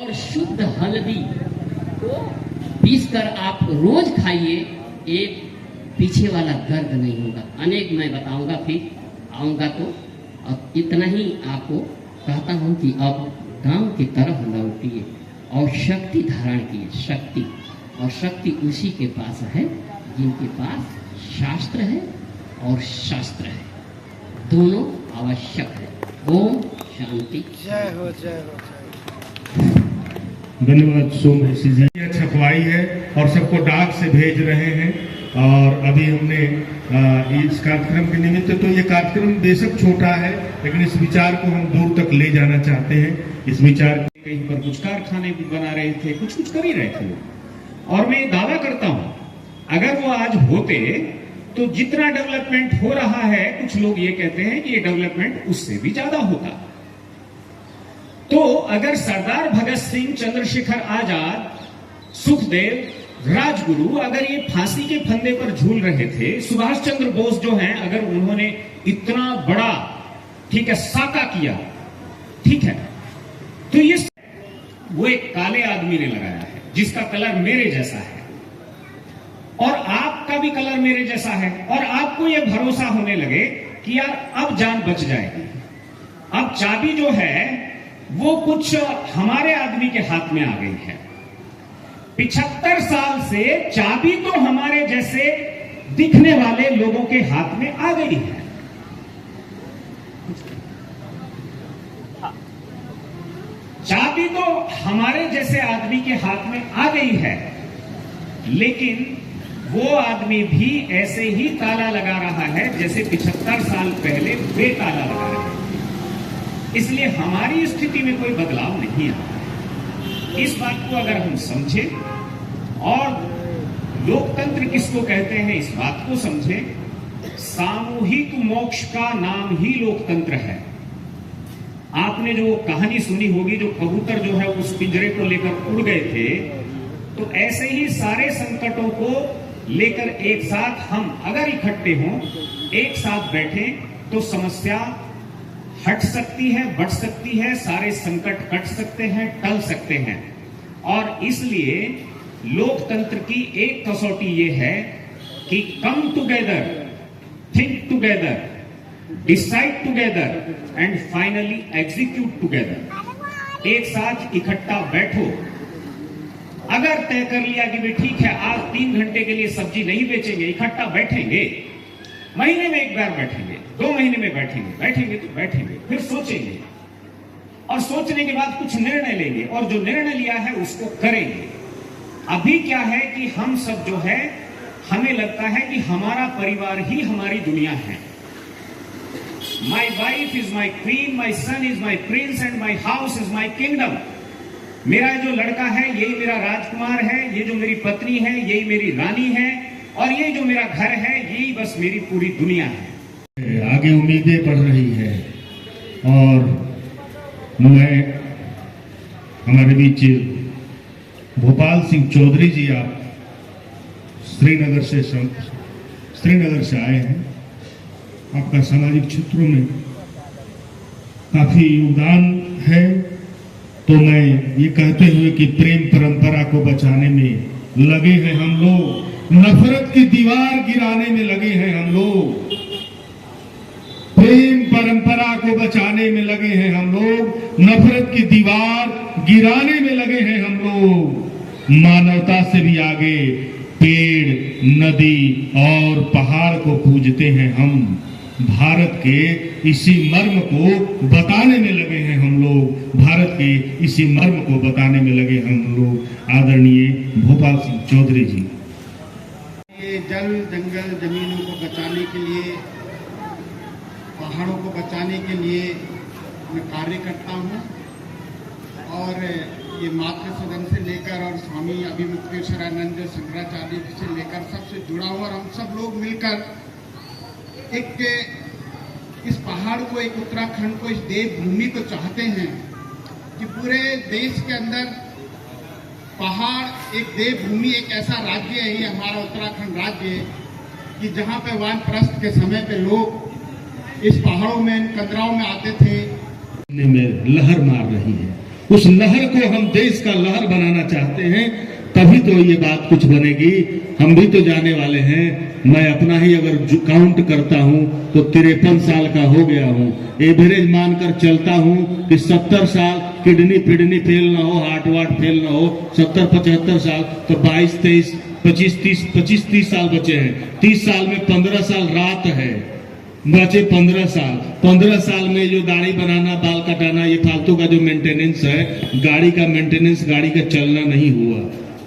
और शुद्ध हल्दी को पीस कर आप रोज खाइए, एक पीछे वाला दर्द नहीं होगा। अनेक मैं बताऊंगा, फिर आऊंगा तो अब इतना ही आपको कहता हूं कि अब गांव की तरफ लौटिए और शक्ति धारण किए। शक्ति और शक्ति उसी के पास है जिनके पास शास्त्र है और शास्त्र है, दोनों आवश्यक है। ओम शांति। जय हो, जय हो। धन्यवाद सोम ऋषि जी। छपवाई है और सबको डाक से भेज रहे हैं। और अभी हमने इस कार्यक्रम के निमित्त, तो ये कार्यक्रम बेशक छोटा है लेकिन इस विचार को हम दूर तक ले जाना चाहते हैं। इस विचार कहीं पर कुछ कारखाने भी बना रहे थे, कुछ कर ही रहे थे और मैं दावा करता हूं अगर वो आज होते तो जितना डेवलपमेंट हो रहा है, कुछ लोग ये कहते हैं कि ये डेवलपमेंट उससे भी ज्यादा होता। तो अगर सरदार भगत सिंह, चंद्रशेखर आजाद, सुखदेव, राजगुरु अगर ये फांसी के फंदे पर झूल रहे थे, सुभाष चंद्र बोस जो हैं अगर उन्होंने इतना बड़ा, ठीक है, साका किया, ठीक है, तो ये वो एक काले आदमी ने लगाया है जिसका कलर मेरे जैसा है और आपका भी कलर मेरे जैसा है, और आपको यह भरोसा होने लगे कि यार अब जान बच जाएगी, अब चाबी जो है वो कुछ हमारे आदमी के हाथ में आ गई है। 75 साल से चाबी तो हमारे जैसे दिखने वाले लोगों के हाथ में आ गई है। चाबी तो हमारे जैसे आदमी के हाथ में आ गई है, लेकिन वो आदमी भी ऐसे ही ताला लगा रहा है जैसे 75 साल पहले वे ताला लगा रहे हैं। इसलिए हमारी स्थिति में कोई बदलाव नहीं आता। इस बात को अगर हम समझें और लोकतंत्र किसको कहते हैं इस बात को समझें, सामूहिक मोक्ष का नाम ही लोकतंत्र है। आपने जो कहानी सुनी होगी, जो कबूतर जो है उस पिंजरे को लेकर उड़ गए थे, तो ऐसे ही सारे संकटों को लेकर एक साथ हम अगर इकट्ठे हों, एक साथ बैठें, तो समस्या हट सकती है, बढ़ सकती है, सारे संकट कट सकते हैं, टल सकते हैं। और इसलिए लोकतंत्र की एक कसौटी ये है कि come together, think together, decide together and finally execute together. एक साथ इकट्ठा बैठो। अगर तय कर लिया कि भाई ठीक है आज 3 घंटे के लिए सब्जी नहीं बेचेंगे, इकट्ठा बैठेंगे, महीने में एक बार बैठेंगे, 2 महीने में बैठेंगे तो बैठेंगे, फिर सोचेंगे और सोचने के बाद कुछ निर्णय लेंगे और जो निर्णय लिया है उसको करेंगे। अभी क्या है कि हम सब जो है, हमें लगता है कि हमारा परिवार ही हमारी दुनिया है। My wife is my queen, my son is my prince and my house is my kingdom. मेरा जो लड़का है यही मेरा राजकुमार है, ये जो मेरी पत्नी है यही मेरी रानी है, और ये जो मेरा घर है यही बस मेरी पूरी दुनिया है। आगे उम्मीदें बढ़ रही है और मैं हमारे बीच भोपाल सिंह चौधरी जी, आप श्रीनगर से आए हैं। आपका सामाजिक क्षेत्रों में काफी योगदान है, तो मैं ये कहते हुए कि प्रेम परंपरा को बचाने में लगे हैं हम लोग, नफरत की दीवार गिराने में लगे हैं हम लोग, प्रेम परंपरा को बचाने में लगे हैं हम लोग, नफरत की दीवार गिराने में लगे हैं हम लोग। मानवता से भी आगे पेड़, नदी और पहाड़ को पूजते हैं हम। भारत के इसी मर्म को बताने में लगे हैं हम लोग, भारत के इसी मर्म को बताने में लगे हम लोग। आदरणीय भोपाल सिंह चौधरी जी। ये जल, जंगल, जमीनों को बचाने के लिए, पहाड़ों को बचाने के लिए मैं कार्य करता हूँ और ये मातृ सदन से लेकर और स्वामी अभिमुक्तेश्वरानंद शंकराचार्य जी से लेकर सबसे जुड़ा हुआ, और हम सब लोग मिलकर एक इस पहाड़ को, एक उत्तराखंड को, इस देवभूमि को चाहते हैं कि पूरे देश के अंदर पहाड़ एक देवभूमि, एक ऐसा राज्य है, ये हमारा उत्तराखंड राज्य, कि जहाँ पे वानप्रस्थ के समय पे लोग इस पहाड़ों में, इन कंदराओं में आते थे। में लहर मार रही है उस लहर को हम देश का लहर बनाना चाहते हैं, तभी तो ये बात कुछ बनेगी। हम भी तो जाने वाले हैं। मैं अपना ही अगर काउंट करता हूं तो 53 साल का हो गया हूं। एवरेज मानकर चलता हूं कि 70 साल किडनी फेल ना हो, हार्ट वार्ट फेल ना हो, 70-75 साल तो 22-23 25-30 साल बचे हैं। 30 साल में 15 साल रात है, बचे 15 साल। 15 साल में जो दाढ़ी बनाना, बाल कटाना, ये फालतू का जो मेंटेनेंस है, गाड़ी का मेंटेनेंस, गाड़ी का चलना नहीं हुआ,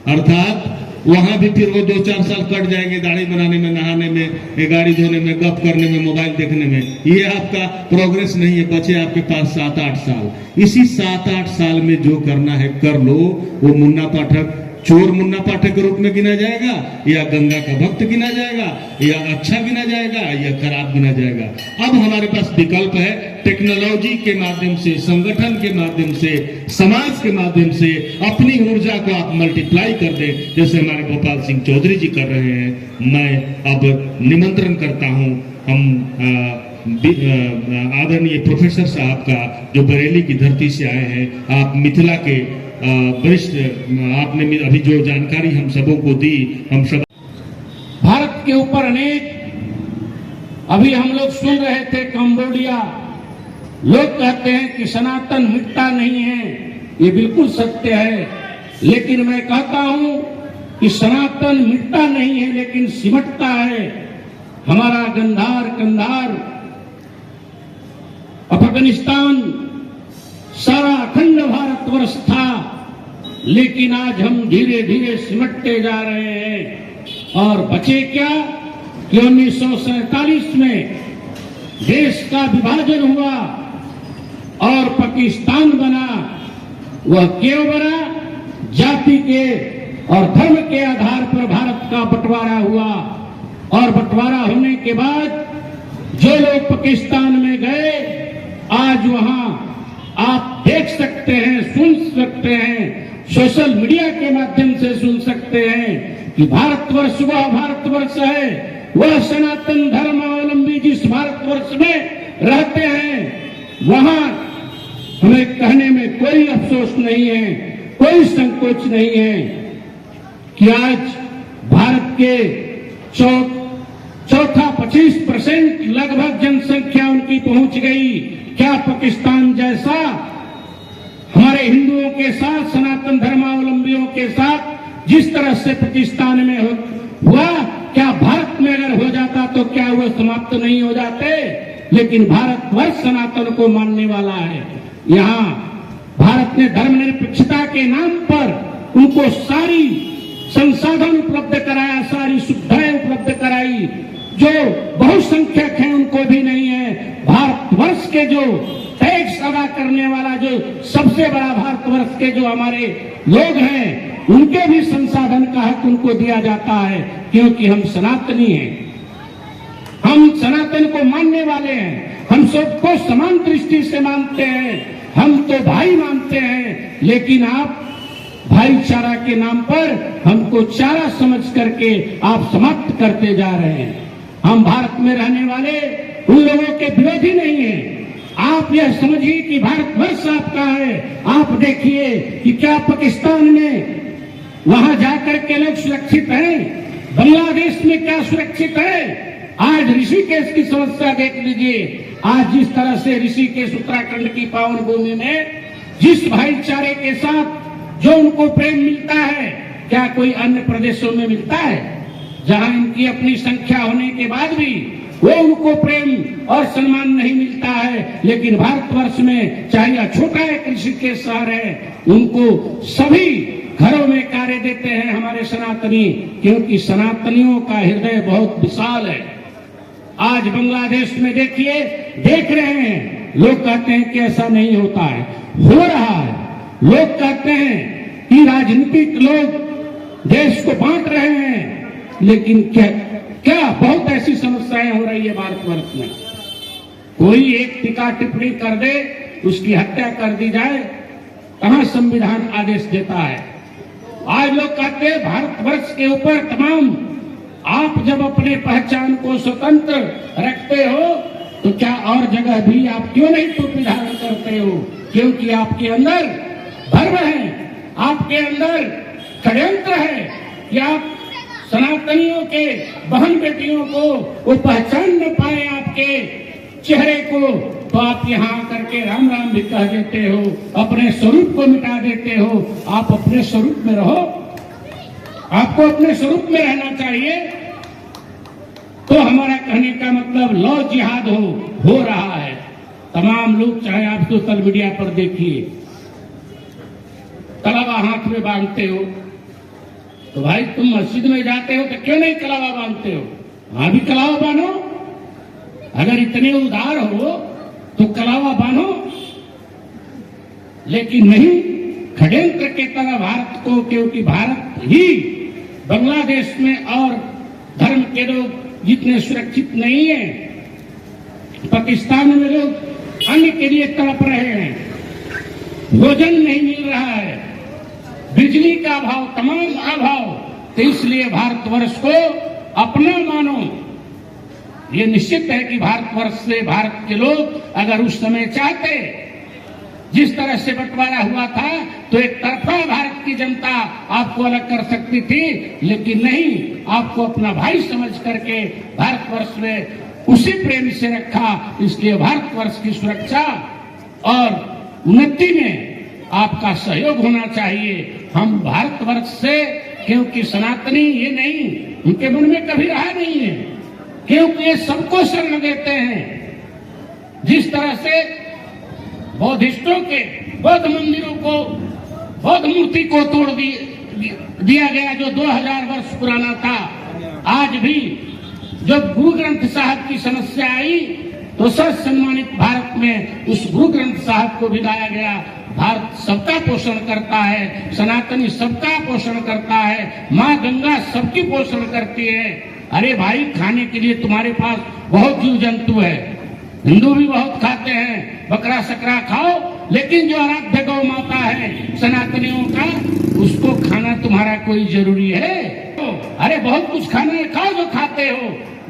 अर्थात वहां भी फिर वो 2-4 साल कट जाएंगे दाढ़ी बनाने में, नहाने में, गाड़ी धोने में, गप करने में, मोबाइल देखने में। ये आपका प्रोग्रेस नहीं है। बचे आपके पास 7-8 साल। इसी 7-8 साल में जो करना है कर लो। वो मुन्ना पाठक चोर मुन्ना पाठक के रूप में गिना जाएगा, या गंगा का भक्त गिना जाएगा, या अच्छा गिना जाएगा, या खराब गिना जाएगा। अब हमारे पास विकल्प है, टेक्नोलॉजी के माध्यम से, संगठन के माध्यम से, समाज के माध्यम से अपनी ऊर्जा को आप मल्टीप्लाई कर दें, जैसे हमारे गोपाल सिंह चौधरी जी कर रहे हैं। मैं अब निमंत्रण करता हूं हम आदरणीय प्रोफेसर साहब का, जो बरेली की धरती से आए हैं, आप मिथिला के वरिष्ठ, आपने अभी जो जानकारी हम सबों को दी, हम सब भारत के ऊपर अनेक, अभी हम लोग सुन रहे थे कंबोडिया, लोग कहते हैं कि सनातन मिटता नहीं है। ये बिल्कुल सत्य है, लेकिन मैं कहता हूं कि सनातन मिटता नहीं है, लेकिन सिमटता है। हमारा गंधार कंधार, अफगानिस्तान, सारा अखंड भारतवर्ष था, लेकिन आज हम धीरे धीरे सिमटते जा रहे हैं। और बचे क्या कि 1947 में देश का विभाजन हुआ और पाकिस्तान बना। वह क्यों बना? जाति के और धर्म के आधार पर भारत का बंटवारा हुआ। और बंटवारा होने के बाद जो लोग पाकिस्तान में गए, आज वहां आप देख सकते हैं, सुन सकते हैं, सोशल मीडिया के माध्यम से सुन सकते हैं कि भारतवर्ष वह भारतवर्ष है, वह सनातन धर्मावलंबी जिस भारतवर्ष में रहते हैं, वहां हमें कहने में कोई अफसोस नहीं है, कोई संकोच नहीं है कि आज भारत के चौथा 25% लगभग जनसंख्या उनकी पहुंच गई। क्या पाकिस्तान जैसा हमारे हिंदुओं के साथ, सनातन धर्मावलंबियों के साथ जिस तरह से पाकिस्तान में हुआ, क्या भारत में अगर हो जाता तो क्या वो समाप्त नहीं हो जाते? लेकिन भारतवर्ष सनातन को मानने वाला है। यहाँ भारत ने धर्मनिरपेक्षता के नाम पर उनको सारी संसाधन उपलब्ध कराया, सारी सुविधाएं उपलब्ध कराई। जो बहुसंख्यक हैं उनको भी नहीं है। भारतवर्ष के जो टैक्स अदा करने वाला, जो सबसे बड़ा भारतवर्ष के जो हमारे लोग हैं, उनके भी संसाधन का हक उनको दिया जाता है, क्योंकि हम सनातनी हैं, हम सनातन को मानने वाले हैं, हम सबको समान दृष्टि से मानते हैं, हम तो भाई मानते हैं। लेकिन आप भाईचारा के नाम पर हमको चारा समझ करके आप समाप्त करते जा रहे हैं। हम भारत में रहने वाले उन लोगों के विरोधी नहीं हैं। आप यह समझिए कि भारतवर्ष आपका है। आप देखिए कि क्या पाकिस्तान में वहां जाकर के लोग सुरक्षित हैं? बांग्लादेश में क्या सुरक्षित है? आज ऋषिकेश की समस्या देख लीजिए। आज जिस तरह से ऋषिकेश उत्तराखंड की पावन भूमि में जिस भाईचारे के साथ जो उनको प्रेम मिलता है, क्या कोई अन्य प्रदेशों में मिलता है? जहां इनकी अपनी संख्या होने के बाद भी वो उनको प्रेम और सम्मान नहीं मिलता है। लेकिन भारतवर्ष में चाहे छोटा एक ऋषिकेश शहर है, उनको सभी घरों में कार्य देते हैं हमारे सनातनी, क्योंकि सनातनियों का हृदय बहुत विशाल है। आज बांग्लादेश में देखिए, देख रहे हैं, लोग कहते हैं कि ऐसा नहीं होता है, हो रहा है। लोग कहते हैं कि राजनीतिक लोग देश को बांट रहे हैं, लेकिन क्या बहुत ऐसी समस्याएं हो रही है भारतवर्ष में। कोई एक टीका टिप्पणी कर दे, उसकी हत्या कर दी जाए, कहां संविधान आदेश देता है? आज लोग कहते हैं भारतवर्ष के ऊपर तमाम, आप जब अपने पहचान को स्वतंत्र रखते हो तो क्या और जगह भी आप क्यों नहीं टोपी धारण करते हो? क्योंकि आपके अंदर भर्म है, आपके अंदर षड्यंत्र है कि आप सनातनियों के बहन बेटियों को वो पहचान न पाए आपके चेहरे को, तो आप यहाँ करके राम राम भी कह देते हो, अपने स्वरूप को मिटा देते हो। आप अपने स्वरूप में रहो, आपको अपने स्वरूप में रहना चाहिए। तो हमारा कहने का मतलब लौ जिहाद हो रहा है। तमाम लोग, चाहे आप सोशल मीडिया पर देखिए, कलावा हाथ में बांधते हो, तो भाई तुम मस्जिद में जाते हो तो क्यों नहीं कलावा बांधते हो? वहां भी कलावा बांधो। अगर इतने उदार हो तो कलावा बांधो, लेकिन नहीं, षड्यंत्र के तरह भारत को, क्योंकि भारत ही बांग्लादेश में और धर्म के लोग जितने सुरक्षित नहीं है, पाकिस्तान में लोग अन्न के लिए तड़प रहे हैं, भोजन नहीं मिल रहा है, बिजली का अभाव, तमाम अभाव। तो इसलिए भारतवर्ष को अपना मानो। ये निश्चित है कि भारतवर्ष से भारत के लोग अगर उस समय चाहते, जिस तरह से बंटवारा हुआ था, तो एक तरफा भारत की जनता आपको अलग कर सकती थी, लेकिन नहीं, आपको अपना भाई समझ करके भारतवर्ष में उसी प्रेम से रखा। इसलिए भारतवर्ष की सुरक्षा और उन्नति में आपका सहयोग होना चाहिए। हम भारतवर्ष से, क्योंकि सनातनी ये नहीं, उनके मन में कभी रहा नहीं है, क्योंकि ये सबको शरण देते हैं। जिस तरह से बौद्धिस्टों के बौद्ध मंदिरों को, बौद्ध मूर्ति को तोड़ दिया गया जो 2000 वर्ष पुराना था, आज भी जब गुरु ग्रंथ साहब की समस्या आई तो सर्वसम्मानित भारत में उस गुरु ग्रंथ साहब को भी लाया गया। भारत सबका पोषण करता है, सनातनी सबका पोषण करता है, माँ गंगा सबकी पोषण करती है। अरे भाई, खाने के लिए तुम्हारे पास बहुत जीव जंतु है, हिंदू भी बहुत खाते हैं, बकरा सकरा खाओ, लेकिन जो आराध्य गौ माता है सनातनियों का, उसको खाना तुम्हारा कोई जरूरी है? अरे बहुत कुछ खाना है, खाओ जो खाते हो।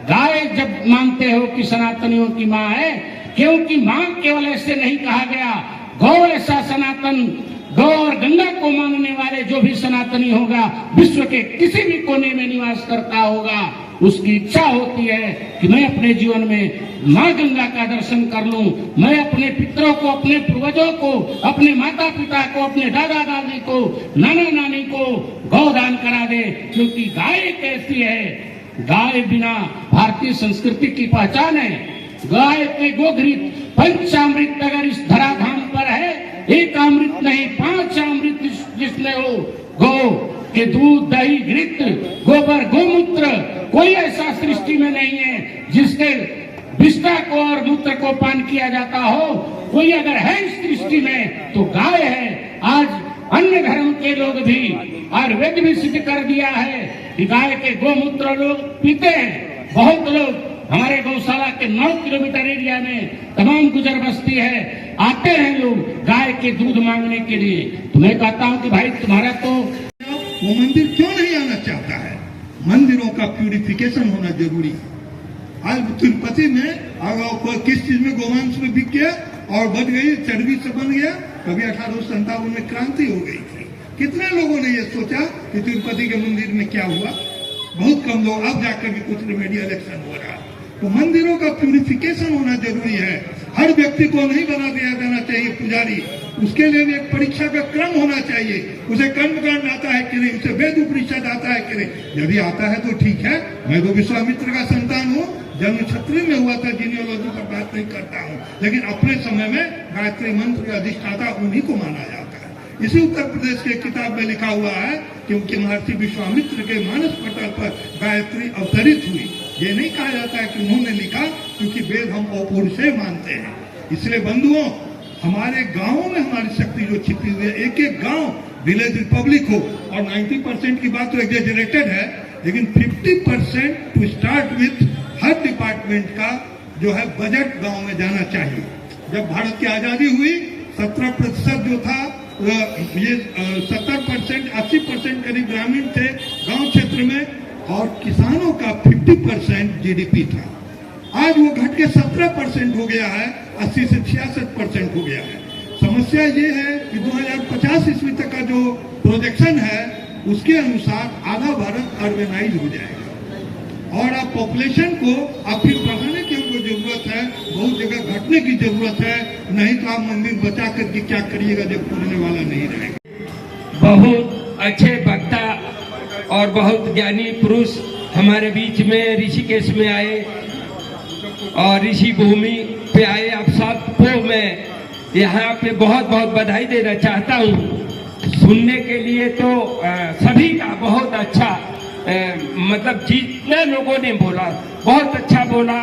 गाय जब मानते हो कि सनातनियों की माँ है, क्योंकि माँ केवल ऐसे नहीं कहा गया, गौ ऐसा सनातन, गौ और गंगा को मानने वाले जो भी सनातनी होगा, विश्व के किसी भी कोने में निवास करता होगा, उसकी इच्छा होती है कि मैं अपने जीवन में माँ गंगा का दर्शन कर लूं, मैं अपने पितरों को, अपने पूर्वजों को, अपने माता पिता को, अपने दादा दादी को, नाना नानी को गौदान करा दे। क्योंकि गाय कैसी है, गाय बिना भारतीय संस्कृति की पहचान है। गाय के गोघृत पंचामृत अगर इस धराधाम पर है, एक अमृत नहीं 5 अमृत जिसमें हो, गौ के दूध, दही, घृत, गोबर, गोमूत्र, कोई ऐसा सृष्टि में नहीं है जिसके विष्ठा को और मूत्र को पान किया जाता हो। कोई अगर है इस सृष्टि में तो गाय है। आज अन्य धर्म के लोग भी, आयुर्वेद भी सिद्ध कर दिया है कि गाय के गोमूत्र लोग पीते हैं। बहुत लोग हमारे गौशाला के 9 किलोमीटर एरिया में तमाम गुजर बस्ती है, आते हैं लोग गाय के दूध मांगने के लिए। तो मैं कहता हूँ कि भाई तुम्हारा तो वो मंदिर क्यों नहीं आना चाहता है? मंदिरों का प्यूरिफिकेशन होना जरूरी है। आज तिरुपति में अगर किस चीज में गोवंश में बिक गया और बढ़ गई, चर्बी से बन गया, कभी 1857 में क्रांति हो गई थी। कितने लोगों ने ये सोचा कि तिरुपति के मंदिर में क्या हुआ? बहुत कम लोग। अब जाकर भी कुछ रिमेडियल एक्शन हो रहा है। तो मंदिरों का प्यूरिफिकेशन होना जरूरी है। हर व्यक्ति को नहीं बना दिया जाना चाहिए पुजारी, उसके लिए भी एक परीक्षा का क्रम होना चाहिए। उसे कर्मकांड आता है कि नहीं, उसे वेद उपनिषद आता है कि नहीं। यदि आता है तो ठीक है। मैं तो विश्वामित्र का संतान हूँ, जन्म क्षत्रिय में हुआ था, जीनियोलॉजी पर बात नहीं करता हूँ, लेकिन अपने समय में गायत्री मंत्र के अधिष्ठाता उन्हीं को माना जाता है। इसी उत्तर प्रदेश के किताब में लिखा हुआ है कि उनके महर्षि विश्वामित्र के मानस पटल पर गायत्री अवतरित हुई। ये नहीं कहा जाता है कि उन्होंने लिखा, क्योंकि वेद हम अपौरुषेय मानते हैं। इसलिए बंधुओं, हमारे गांवों में हमारी शक्ति जो छिपी हुई है, एक एक गांव विलेज रिपब्लिक हो। और 90% की बात तो एग्जेजरेटेड है, लेकिन 50% टू स्टार्ट विथ हर डिपार्टमेंट का जो है बजट गांव में जाना चाहिए। जब भारत की आजादी हुई 17% जो था, ये 70%, 80% करीब ग्रामीण थे गांव क्षेत्र में, और किसानों का 50% जीडीपी था। आज वो घट के 17% हो गया है, 80 से 66% हो गया है। समस्या ये है कि 2050 ईस्वी तक का जो प्रोजेक्शन है उसके अनुसार आधा भारत अर्बेनाइज हो जाएगा और अब पॉपुलेशन को अब फिर बढ़ाने की हमको जरूरत है, बहुत जगह घटने की जरूरत है, नहीं तो आप मंदिर बचा करके क्या करिएगा जब पूरने वाला नहीं रहेगा। बहुत अच्छे वक्ता और बहुत ज्ञानी पुरुष हमारे बीच में ऋषिकेश में आए और ऋषि भूमि पे आए। आप सबको मैं यहाँ पे बहुत बहुत बधाई देना चाहता हूँ। सुनने के लिए तो सभी का बहुत अच्छा मतलब जितने लोगों ने बोला बहुत अच्छा बोला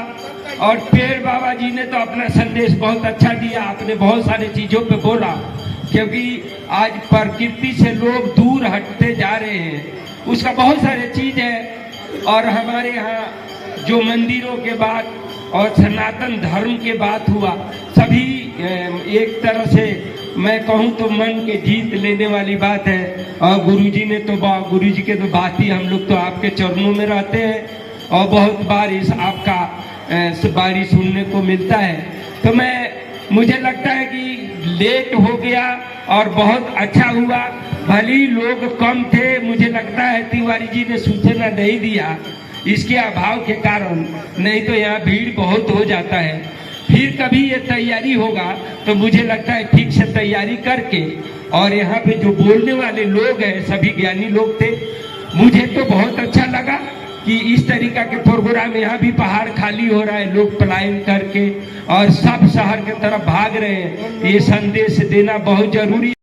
और पेड़ बाबा जी ने तो अपना संदेश बहुत अच्छा दिया। आपने बहुत सारी चीजों पे बोला क्योंकि आज प्रकृति से लोग दूर हटते जा रहे हैं, उसका बहुत सारे चीज है। और हमारे यहाँ जो मंदिरों के बाद और सनातन धर्म के बात हुआ, सभी एक तरह से मैं कहूँ तो मन के जीत लेने वाली बात है। और गुरुजी ने तो गुरुजी के तो बात ही, हम लोग तो आपके चरणों में रहते हैं और बहुत बार इस आपका बारी सुनने को मिलता है। तो मुझे लगता है कि लेट हो गया और बहुत अच्छा हुआ। भले लोग कम थे, मुझे लगता है तिवारी जी ने सूचना नहीं दिया इसके अभाव के कारण, नहीं तो यहाँ भीड़ बहुत हो जाता है। फिर कभी ये तैयारी होगा तो मुझे लगता है ठीक से तैयारी करके, और यहाँ पे जो बोलने वाले लोग हैं सभी ज्ञानी लोग थे। मुझे तो बहुत अच्छा लगा कि इस तरीका के प्रोग्राम, यहाँ भी पहाड़ खाली हो रहा है, लोग पलायन करके और सब शहर की तरफ भाग रहे हैं। ये संदेश देना बहुत जरूरी है।